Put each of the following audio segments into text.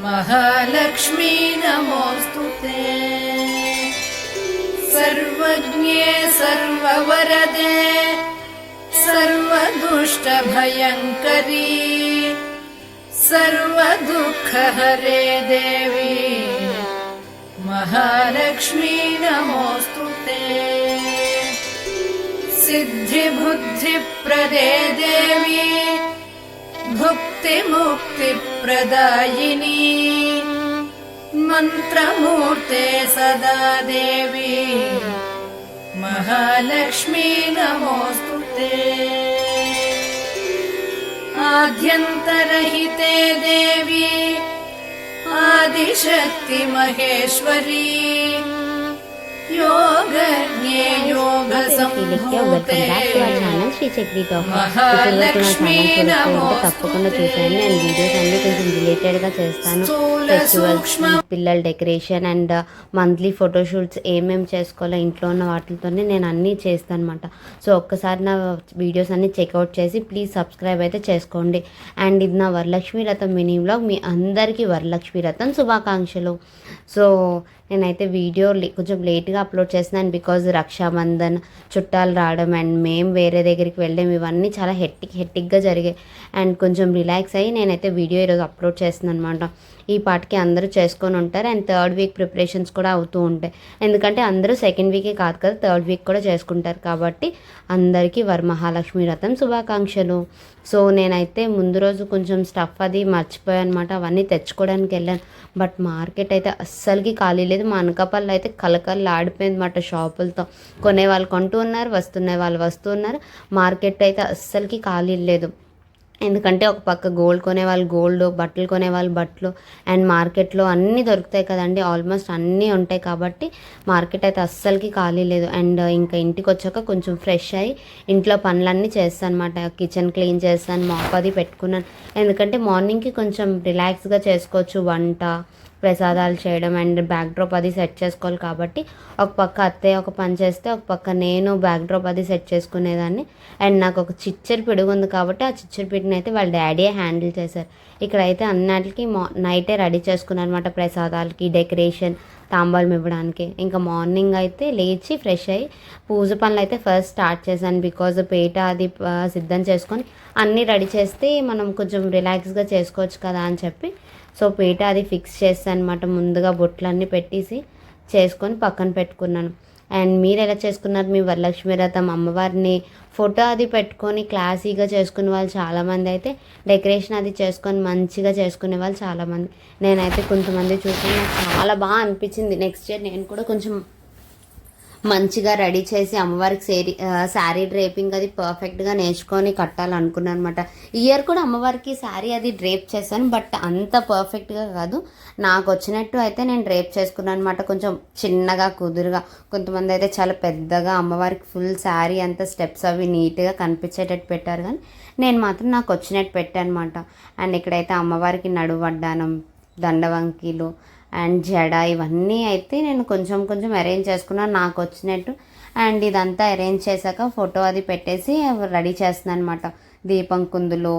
महालक्ष्मी नमोस्तुते। सर्वज्ञे सर्ववरदे सर्वदुष्टभयङ्करी सर्वदुःखहरे देवी महालक्ष्मी नमोस्तुते। सिद्धिबुद्धिप्रदे देवी भुक्तिमुक्तिप्रदायिनी मन्त्रमूर्ते सदा देवी महालक्ष्मी नमोस्तुते। आद्यन्तरहिते देवी आदिशक्ति महेश्वरी योगज्ञे योगसंभूते महालक्ष्मी తప్పకుండా చూసాను. నేను వీడియోస్ అన్ని కొంచెం రిలేటెడ్గా చేస్తాను. ఫెస్టివల్స్, పిల్లల డెకరేషన్ అండ్ మంత్లీ ఫోటోషూట్స్ ఏమేమి చేసుకోవాలో ఇంట్లో ఉన్న వాటితోనే నేను అన్నీ చేస్తాను అనమాట. సో ఒక్కసారి నా వీడియోస్ అన్ని చెక్అవుట్ చేసి ప్లీజ్ సబ్స్క్రైబ్ అయితే చేసుకోండి. అండ్ ఇది నా వరలక్ష్మి రథం మినీ వ్లాగ్. మీ అందరికీ వరలక్ష్మి రథం శుభాకాంక్షలు. సో నేనైతే వీడియో కొంచెం లేట్గా అప్లోడ్ చేస్తున్నాను బికాజ్ రక్షాబంధన్, చుట్టాలు రావడం అండ్ మేము వేరే దగ్గరికి వెళ్ళడం ఇవన్నీ చాలా హెట్టిక్గా జరిగాయి. అండ్ కొంచెం రిలాక్స్ అయ్యి నేనైతే వీడియో ఈరోజు అప్లోడ్ చేస్తున్నాను అనమాట. ఈ పాటికి అందరూ చేసుకొని ఉంటారు అండ్ థర్డ్ వీక్ ప్రిపరేషన్స్ కూడా అవుతూ ఉంటాయి. ఎందుకంటే అందరూ సెకండ్ వీకే కాదు కదా, థర్డ్ వీక్ కూడా చేసుకుంటారు. కాబట్టి అందరికీ వరమహాలక్ష్మి రథం శుభాకాంక్షలు. సో నేనైతే ముందు రోజు కొంచెం స్టఫ్ అది మర్చిపోయాను అనమాట. అవన్నీ తెచ్చుకోవడానికి వెళ్ళాను. బట్ మార్కెట్ అయితే అస్సలకి ఖాళీ లేదు. మా అనకాపల్లి అయితే కలకల్లా ఆడిపోయింది అన్నమాట షాపులతో. కొనేవాళ్ళు కొంటూ ఉన్నారు, వస్తున్న వాళ్ళు వస్తూ ఉన్నారు. మార్కెట్ అయితే అస్సలకి ఖాళీ లేదు. ఎందుకంటే ఒక పక్క గోల్డ్ కొనేవాళ్ళు గోల్డ్, బట్టలు కొనేవాళ్ళు బట్టలు, అండ్ మార్కెట్లో అన్నీ దొరుకుతాయి కదండి, ఆల్మోస్ట్ అన్నీ ఉంటాయి. కాబట్టి మార్కెట్ అయితే అస్సలకి ఖాళీ లేదు. అండ్ ఇంకా ఇంటికి వచ్చాక కొంచెం ఫ్రెష్ అయ్యి ఇంట్లో పనులన్నీ చేస్తాను అనమాట. కిచెన్ క్లీన్ చేస్తాను, మాప్ అది పెట్టుకున్నాను. ఎందుకంటే మార్నింగ్కి కొంచెం రిలాక్స్గా చేసుకోవచ్చు వంట, ప్రసాదాలు చేయడం అండ్ బ్యాక్ డ్రాప్ అది సెట్ చేసుకోవాలి. కాబట్టి ఒక పక్క అత్తయ్య ఒక పని చేస్తే ఒక పక్క నేను బ్యాక్ డ్రాప్ అది సెట్ చేసుకునేదాన్ని. అండ్ నాకు ఒక చిచ్చరి పిడుగు ఉంది కాబట్టి ఆ చిచ్చరి పిడుగుని అయితే వాళ్ళ డాడీయే హ్యాండిల్ చేశారు. ఇక్కడైతే అన్నిటికీ నైటే రెడీ చేసుకున్నాను అనమాట. ప్రసాదాలకి, డెకరేషన్, తాంబాలం ఇవ్వడానికి. ఇంకా మార్నింగ్ అయితే లేచి ఫ్రెష్ అయ్యి పూజ పనులు అయితే ఫస్ట్ స్టార్ట్ చేశాను. బికాజ్ పీట అది సిద్ధం చేసుకొని అన్నీ రెడీ చేస్తే మనం కొంచెం రిలాక్స్గా చేసుకోవచ్చు కదా అని చెప్పి సో పీట అది ఫిక్స్ చేస్తాను అనమాట. ముందుగా బొట్లన్నీ పెట్టేసి చేసుకొని పక్కన పెట్టుకున్నాను. అండ్ మీరు ఎలా చేసుకున్నారు మీ వరలక్ష్మి వ్రతం? అమ్మవారిని ఫోటో అది పెట్టుకొని క్లాసీగా చేసుకునే వాళ్ళు చాలామంది, అయితే డెకరేషన్ అది చేసుకొని మంచిగా చేసుకునే వాళ్ళు చాలామంది. నేనైతే కొంతమంది చూసి నాకు చాలా బాగా అనిపించింది. నెక్స్ట్ ఇయర్ నేను కూడా కొంచెం మంచిగా రెడీ చేసి అమ్మవారికి శారీ డ్రేపింగ్ అది పర్ఫెక్ట్గా నేర్చుకొని కట్టాలనుకున్నాను అనమాట. ఇయర్ కూడా అమ్మవారికి శారీ అది డ్రేప్ చేశాను, బట్ అంత పర్ఫెక్ట్గా కాదు. నాకు వచ్చినట్టు అయితే నేను డ్రేప్ చేసుకున్నాను అనమాట. కొంచెం చిన్నగా కుదురుగా, కొంతమంది అయితే చాలా పెద్దగా అమ్మవారికి ఫుల్ శారీ అంతా స్టెప్స్ అవి నీట్గా కనిపించేటట్టు పెట్టారు. కానీ నేను మాత్రం నాకు వచ్చినట్టు పెట్టాను అనమాట. అండ్ ఇక్కడైతే అమ్మవారికి నడుము వడ్డానం, దండవంకీలు అండ్ జడ ఇవన్నీ అయితే నేను కొంచెం కొంచెం అరేంజ్ చేసుకున్నాను నాకు వచ్చినట్టు. అండ్ ఇదంతా అరేంజ్ చేశాక ఫోటో అది పెట్టేసి రెడీ చేస్తున్నాను అనమాట. దీపం కుందులు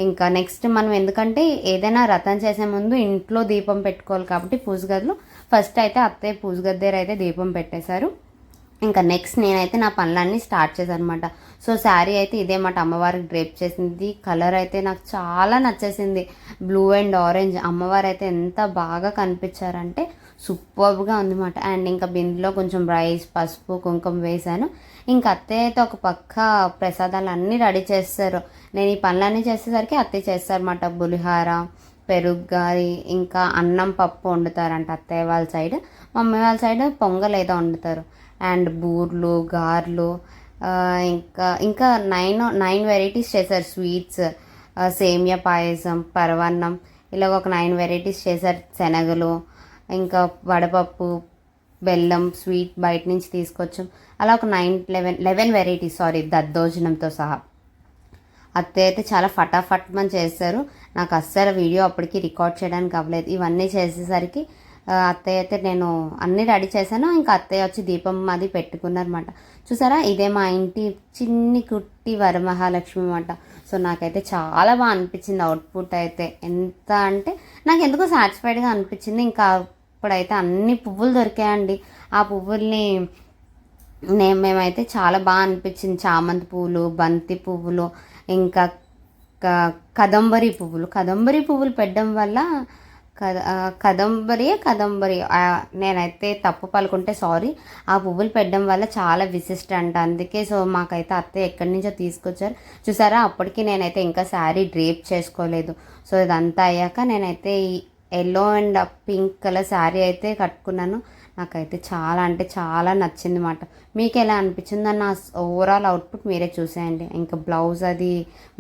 ఇంకా నెక్స్ట్ మనం ఎందుకంటే ఏదైనా రథం చేసే ముందు ఇంట్లో దీపం పెట్టుకోవాలి కాబట్టి పూజ గదిలో ఫస్ట్ అయితే అత్తయ్య పూజ గది దగ్గర అయితే దీపం పెట్టేశారు. ఇంకా నెక్స్ట్ నేనైతే నా పనులన్నీ స్టార్ట్ చేశాను అనమాట. సో శారీ అయితే ఇదే మాట అమ్మవారికి డ్రేప్ చేసింది. కలర్ అయితే నాకు చాలా నచ్చేసింది, బ్లూ అండ్ ఆరెంజ్. అమ్మవారు అయితే ఎంత బాగా కనిపించారంటే సూపర్గా ఉందన్నమాట. అండ్ ఇంకా బిందులో కొంచెం రైస్, పసుపు, కుంకుమ వేశాను. ఇంకా అత్తయ్య అయితే ఒక పక్క ప్రసాదాలు అన్నీ రెడీ చేస్తారు. నేను ఈ పనులన్నీ చేసేసరికి అత్తయ్య చేస్తారన్నమాట. పులిహార, పెరుగు గారి, ఇంకా అన్నం పప్పు వండుతారంట అత్తయ్య వాళ్ళ సైడ్. మమ్మీ వాళ్ళ సైడ్ పొంగల్ ఏదో వండుతారు. అండ్ బూర్లు, గారెలు, ఇంకా నైన్ వెరైటీస్ చేశారు. స్వీట్స్, సేమియా పాయసం, పరవాన్నం, ఇలా ఒక 9 వెరైటీస్ చేశారు. శనగలు, ఇంకా వడపప్పు, బెల్లం స్వీట్ బయట నుంచి తీసుకొచ్చాం. అలా ఒక 11 వెరైటీస్, దద్దోజనంతో సహా. అత్తయ్య అయితే చాలా ఫటాఫట్ చేశారు. నాకు అస్సలు వీడియో అప్పటికి రికార్డ్ చేయడానికి అవ్వలేదు. ఇవన్నీ చేసేసరికి అత్తయ్య అయితే నేను అన్నీ రెడీ చేశాను, ఇంకా అత్తయ్య వచ్చి దీపం అది పెట్టుకున్నారన్నమాట. చూసారా, ఇదే మా ఇంటి చిన్ని కుట్టి వరమహాలక్ష్మి అన్నమాట. సో నాకైతే చాలా బాగా అనిపించింది అవుట్పుట్ అయితే. ఎంత అంటే నాకు ఎందుకో సాటిస్ఫైడ్గా అనిపించింది. ఇంకా ఇప్పుడైతే అన్ని పువ్వులు దొరికాయండి. ఆ పువ్వుల్ని మేమైతే చాలా బాగా అనిపించింది. చామంతి పువ్వులు, బంతి పువ్వులు, ఇంకా కదంబరి పువ్వులు పెట్టడం వల్ల కదంబరి నేనైతే తప్పు పలుకుంటే సారీ. ఆ పువ్వులు పెట్టడం వల్ల చాలా విశిష్ట అంట. అందుకే సో మాకైతే అత్తయ్య ఎక్కడి నుంచో తీసుకొచ్చారు. చూసారా, అప్పటికి నేనైతే ఇంకా శారీ డ్రేప్ చేసుకోలేదు. సో ఇదంతా అయ్యాక నేనైతే yellow and pink colour sari అయితే కట్టుకున్నాను. నాకైతే చాలా అంటే చాలా నచ్చింది అన్నమాట. మీకు ఎలా అనిపించిందో నా ఓవరాల్ అవుట్పుట్ మీరే చూసేయండి. ఇంకా బ్లౌజ్ అది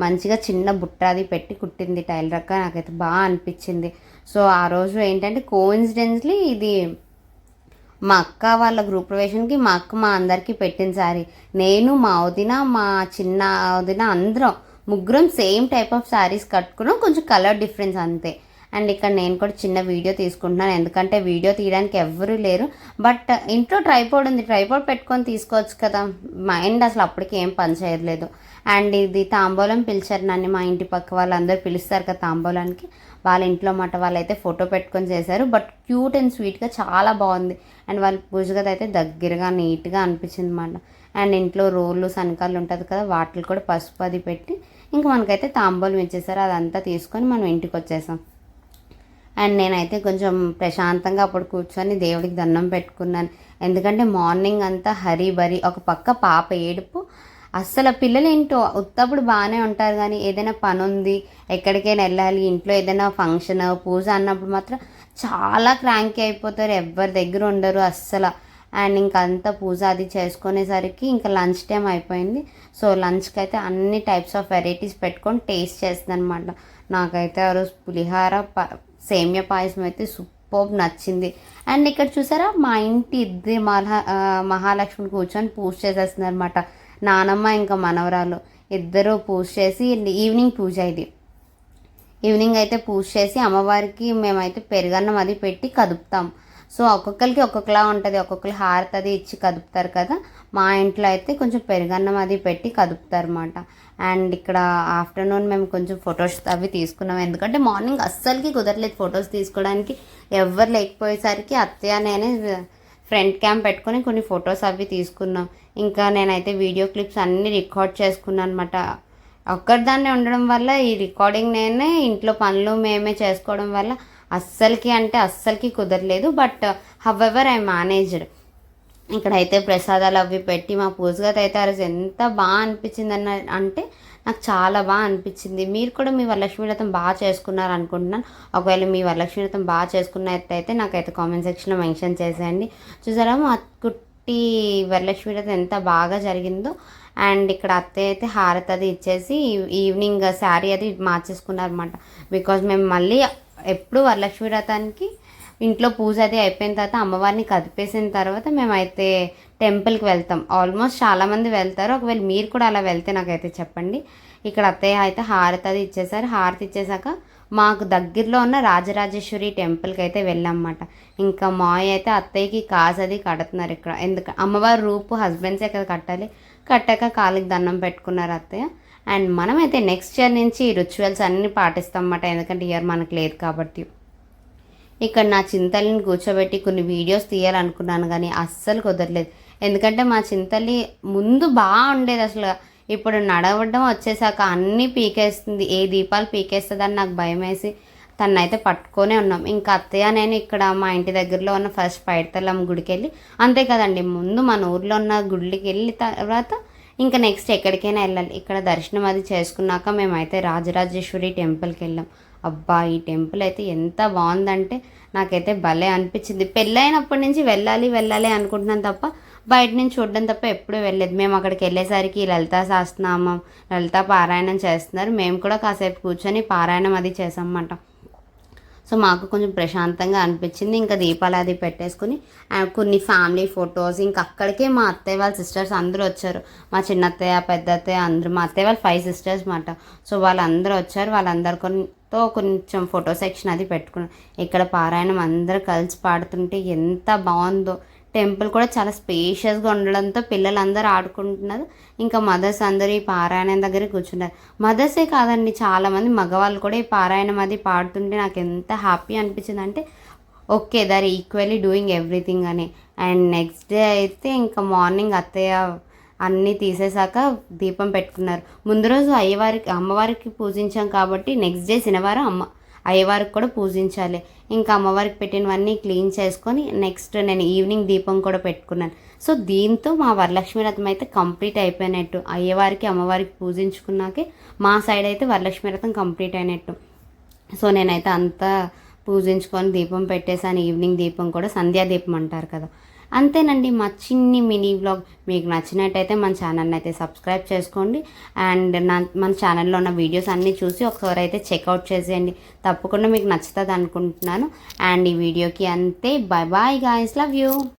మంచిగా చిన్న బుట్ట అది పెట్టి కుట్టింది టైలర్ అక్క. నాకైతే బాగా అనిపించింది. సో ఆ రోజు ఏంటంటే కోఇన్సిడెంట్లీ ఇది మా అక్క వాళ్ళ గ్రూప్ ప్రవేశంకి మా అక్క మా అందరికీ పెట్టిన శారీ. నేను, మా వదిన, మా చిన్న వదిన అందరం ముగ్గురం సేమ్ టైప్ ఆఫ్ శారీస్ కట్టుకున్నాం. కొంచెం కలర్ డిఫరెన్స్ అంతే. అండ్ ఇక్కడ నేను కూడా చిన్న వీడియో తీసుకుంటున్నాను, ఎందుకంటే వీడియో తీయడానికి ఎవ్వరూ లేరు. బట్ ఇంట్లో ట్రైపాడ్ ఉంది, ట్రైపాడ్ పెట్టుకొని తీసుకోవచ్చు కదా. మైండ్ అసలు అప్పటికి ఏం పని చేయలేదు. అండ్ ఇది తాంబూలం పిలిచారు నన్ను, మా ఇంటి పక్క వాళ్ళందరూ పిలుస్తారు కదా తాంబూలానికి. వాళ్ళ ఇంట్లో మాట వాళ్ళైతే ఫోటో పెట్టుకొని చేశారు. బట్ క్యూట్ అండ్ స్వీట్గా చాలా బాగుంది. అండ్ వాళ్ళ పూజ గది అయితే దగ్గరగా నీట్గా అనిపించింది అన్నమాట. అండ్ ఇంట్లో రోళ్ళు సనకాలు ఉంటుంది కదా, వాటికి కూడా పసుపు అది పెట్టి ఇంకా మనకైతే తాంబూలం ఇచ్చేసారు. అదంతా తీసుకొని మనం ఇంటికి వచ్చేసాం. అండ్ నేనైతే కొంచెం ప్రశాంతంగా అప్పుడు కూర్చొని దేవుడికి దండం పెట్టుకున్నాను. ఎందుకంటే మార్నింగ్ అంతా హరీ బరీ, ఒక పక్క పాప ఏడుపు. అస్సలు పిల్లలు ఏంటో ఉత్తప్పుడు బాగానే ఉంటారు, కానీ ఏదైనా పని ఉంది, ఎక్కడికైనా వెళ్ళాలి, ఇంట్లో ఏదైనా ఫంక్షన్ పూజ అన్నప్పుడు మాత్రం చాలా క్రాంకీ అయిపోతారు, ఎవరి దగ్గర ఉండరు అస్సలు. అండ్ ఇంకంతా పూజ అది చేసుకునేసరికి ఇంకా లంచ్ టైం అయిపోయింది. సో లంచ్కి అయితే అన్ని టైప్స్ ఆఫ్ వెరైటీస్ పెట్టుకొని టేస్ట్ చేస్తుంది అనమాట. నాకైతే ఆ రోజు పులిహార సేమియా పాయసం అయితే సూపర్ నచ్చింది. అండ్ ఇక్కడ చూసారా, మా ఇంటి ఇద్దరి మహాలక్ష్మిని కూర్చొని పూజ చేసేస్తున్నారు అనమాట. నానమ్మ ఇంకా మనవరాలు ఇద్దరు పూజ చేసి, ఈవినింగ్ పూజ ఇది. ఈవినింగ్ అయితే పూజ చేసి అమ్మవారికి మేమైతే పెరుగన్నం అది పెట్టి కదుపుతాం. సో ఒక్కొక్కరికి ఒక్కొక్కలా ఉంటుంది, ఒక్కొక్కరు హారతి అది ఇచ్చి కదుపుతారు కదా. మా ఇంట్లో అయితే కొంచెం పెరుగన్నం అది పెట్టి కదుపుతారు అన్నమాట. అండ్ ఇక్కడ ఆఫ్టర్నూన్ మేము కొంచెం ఫొటోస్ అవి తీసుకున్నాం, ఎందుకంటే మార్నింగ్ అస్సలకి కుదరలేదు ఫొటోస్ తీసుకోవడానికి. ఎవరు లేకపోయేసరికి అత్తయ్య నేనే ఫ్రంట్ క్యామ్ పెట్టుకొని కొన్ని ఫొటోస్ అవి తీసుకున్నాం. ఇంకా నేనైతే వీడియో క్లిప్స్ అన్నీ రికార్డ్ చేసుకున్నాను అనమాట. ఒక్కరిదాన్నే ఉండడం వల్ల ఈ రికార్డింగ్ నేనే, ఇంట్లో పనులు మేమే చేసుకోవడం వల్ల అస్సలకి కుదరలేదు. But however I managed. ఇక్కడైతే ప్రసాదాలు అవి పెట్టి మా పూజగది అయితే ఆ రోజు ఎంత బాగా అనిపించింది అంటే నాకు చాలా బాగా అనిపించింది. మీరు కూడా మీ వరలక్ష్మి వ్రతం బాగా చేసుకున్నారు అనుకుంటున్నాను. ఒకవేళ మీ వరలక్ష్మి వ్రతం బాగా చేసుకున్నట్టయితే నాకైతే కామెంట్ సెక్షన్లో మెన్షన్ చేసేయండి. చూసారా మా కుట్టి వరలక్ష్మి వ్రతం ఎంత బాగా జరిగిందో. అండ్ ఇక్కడ అత్తయ్య అయితే హారతి అది ఇచ్చేసి ఈవినింగ్ శారీ అది మార్చేసుకున్నారన్నమాట. బికాజ్ మేము మళ్ళీ ఎప్పుడు వరలక్ష్మి వ్రతానికి ఇంట్లో పూజ అది అయిపోయిన తర్వాత అమ్మవారిని కదిపేసిన తర్వాత మేమైతే టెంపుల్కి వెళ్తాం. ఆల్మోస్ట్ చాలామంది వెళ్తారు. ఒకవేళ మీరు కూడా అలా వెళ్తే నాకైతే చెప్పండి. ఇక్కడ అత్తయ్య అయితే హారతి అది ఇచ్చేసారు. హారతి ఇచ్చేసాక మాకు దగ్గరలో ఉన్న రాజరాజేశ్వరి టెంపుల్కి అయితే వెళ్ళామన్నమాట. ఇంకా మాయ అయితే అత్తయ్యకి కాసు అది కడుతున్నారు ఇక్కడ. ఎందుకంటే అమ్మవారి రూపు హస్బెండ్సే కదా కట్టాలి. కట్టాక కాలికి దండం పెట్టుకున్నారు అత్తయ్య. అండ్ మనమైతే నెక్స్ట్ ఇయర్ నుంచి రిచువల్స్ అన్నీ పాటిస్తాం అన్నమాట, ఎందుకంటే ఇయర్ మనకు లేదు కాబట్టి. ఇక్కడ నా చింతల్ని కూర్చోబెట్టి కొన్ని వీడియోస్ తీయాలనుకున్నాను, కానీ అస్సలు కుదరలేదు. ఎందుకంటే మా చింతల్లి ముందు బాగా ఉండేది అసలు. ఇప్పుడు నడవడం వచ్చేసాక అన్నీ పీకేస్తుంది, ఏ దీపాలు పీకేస్తుందని నాకు భయం వేసి తనైతే పట్టుకొనే ఉన్నాం. ఇంకా అత్తయ్య నేను ఇక్కడ మా ఇంటి దగ్గరలో ఉన్న ఫస్ట్ పైడితల్లమ్మ గుడికి వెళ్ళి, అంతే కదండి, ముందు మన ఊర్లో ఉన్న గుడికి వెళ్ళి తర్వాత ఇంకా నెక్స్ట్ ఎక్కడికైనా వెళ్ళాలి. ఇక్కడ దర్శనం అది చేసుకున్నాక మేమైతే రాజరాజేశ్వరి టెంపుల్కి వెళ్ళాం. అబ్బా, ఈ టెంపుల్ అయితే ఎంత బాగుందంటే నాకైతే భలే అనిపించింది. పెళ్ళైనప్పటి నుంచి వెళ్ళాలి అనుకుంటున్నాను తప్ప బయట నుంచి చూడడం తప్ప ఎప్పుడూ వెళ్ళలేదు. మేము అక్కడికి వెళ్ళేసరికి లలితా సహస్రనామం, లలితా పారాయణం చేస్తున్నారు. మేము కూడా కాసేపు కూర్చొని పారాయణం అది చేసామన్నమాట. సో మాకు కొంచెం ప్రశాంతంగా అనిపించింది. ఇంకా దీపాలు అది పెట్టేసుకుని కొన్ని ఫ్యామిలీ ఫొటోస్, ఇంకా అక్కడికే మా అత్తయ్య వాళ్ళ సిస్టర్స్ అందరూ వచ్చారు. మా చిన్నత్తయ్య, పెద్ద అత్తయ్య అందరూ, మా అత్తయ్య వాళ్ళు 5 సిస్టర్స్ మాట. సో వాళ్ళందరూ వచ్చారు. వాళ్ళందరితో కొంచెం ఫోటో సెక్షన్ అది పెట్టుకున్నాం. ఇక్కడ పారాయణం అందరూ కలిసి పాడుతుంటే ఎంత బాగుందో. టెంపుల్ కూడా చాలా స్పేషియస్గా ఉండడంతో పిల్లలందరూ ఆడుకుంటున్నారు. ఇంకా మదర్స్ అందరూ ఈ పారాయణం దగ్గర కూర్చున్నారు. మదర్సే కాదండి, చాలామంది మగవాళ్ళు కూడా ఈ పారాయణం అది పాడుతుంటే నాకు ఎంత హ్యాపీ అనిపించింది అంటే okay, there equally doing everything అని. అండ్ నెక్స్ట్ డే అయితే ఇంకా మార్నింగ్ అత్తయ్య అన్నీ తీసేశాక దీపం పెట్టుకున్నారు. ముందు రోజు అమ్మవారికి పూజించాం కాబట్టి నెక్స్ట్ డే శనివారం అయ్యవారికి కూడా పూజించాలి. ఇంకా అమ్మవారికి పెట్టినవన్నీ క్లీన్ చేసుకొని నెక్స్ట్ నేను ఈవినింగ్ దీపం కూడా పెట్టుకున్నాను. సో దీంతో మా వరలక్ష్మి వ్రతం అయితే కంప్లీట్ అయిపోయినట్టు. అయ్యవారికి అమ్మవారికి పూజించుకున్నాకే మా సైడ్ అయితే వరలక్ష్మి వ్రతం కంప్లీట్ అయినట్టు. సో నేనైతే అంతా పూజించుకొని దీపం పెట్టేశాను. ఈవినింగ్ దీపం కూడా సంధ్యా దీపం అంటారు కదా. అంతేనండి మా చిన్ని మినీ వ్లాగ్. మీకు నచ్చినట్టయితే మన ఛానల్ని అయితే సబ్స్క్రైబ్ చేసుకోండి. అండ్ మన ఛానల్లో ఉన్న వీడియోస్ అన్నీ చూసి ఒకసారి అయితే చెక్అవుట్ చేసేయండి. తప్పకుండా మీకు నచ్చుతుంది అనుకుంటున్నాను. అండ్ ఈ వీడియోకి అంతే. Bye bye guys, love you.